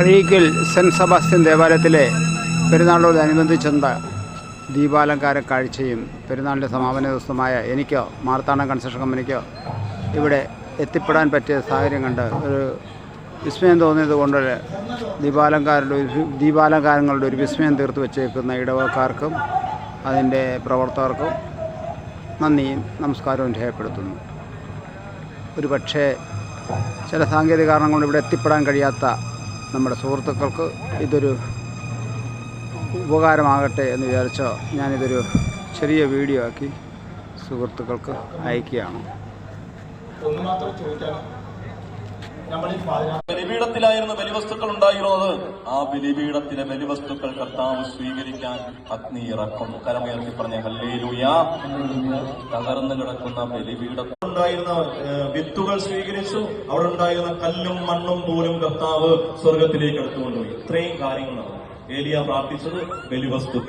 Azhikkal cent Sebastian ദേവാലയത്തിലെ പെരുന്നാളോടനുബന്ധിച്ചുള്ള ദീപാലങ്കാര കാഴ്ചയും പെരുന്നാളിൻ്റെ സമാപന ദിവസമായ എനിക്കോ മാർത്താണ്ഡം കൺസ്ട്രക്ഷൻ കമ്പനിക്കോ ഇവിടെ എത്തിപ്പെടാൻ പറ്റിയ സാഹചര്യം കണ്ട് ഒരു വിസ്മയം തോന്നിയത് കൊണ്ട് ദീപാലങ്കാരങ്ങളുടെ ഒരു വിസ്മയം തീർത്ത് വച്ചേക്കുന്ന ഇടവക്കാർക്കും അതിൻ്റെ പ്രവർത്തകർക്കും നന്ദിയും നമസ്കാരവും രേഖപ്പെടുത്തുന്നു. ഒരു പക്ഷേ ചില സാങ്കേതിക കാരണങ്ങൾ കൊണ്ട് ഇവിടെ എത്തിപ്പെടാൻ കഴിയാത്ത നമ്മുടെ സുഹൃത്തുക്കൾക്ക് ഇതൊരു ഉപകാരമാകട്ടെ എന്ന് വിചാരിച്ചോ ഞാനിതൊരു ചെറിയ വീഡിയോ ആക്കി സുഹൃത്തുക്കൾക്ക് അയക്കുകയാണ്. ബലിപീഠത്തിലായിരുന്നു ബലിവസ്തുക്കൾ ഉണ്ടായിരുന്നത്. ആ ബലിപീഠത്തിലെ ബലിവസ്തുക്കൾ കർത്താവ് സ്വീകരിക്കാൻ അഗ്നി ഇറക്കും. കരമുയർത്തി പറഞ്ഞ ഹല്ലേലൂയ. തകർന്നു കിടക്കുന്ന ബലിപീഠം ഉണ്ടായിരുന്ന വിത്തുകൾ സ്വീകരിച്ചു. അവിടെ ഉണ്ടായിരുന്ന കല്ലും മണ്ണും പോലും കർത്താവ് സ്വർഗത്തിലേക്ക് എടുത്തുകൊണ്ടുപോയി. ഇത്രയും കാര്യങ്ങളാണ് ഏലിയ പ്രാർത്ഥിച്ചത്. ബലിവസ്തുക്കൾ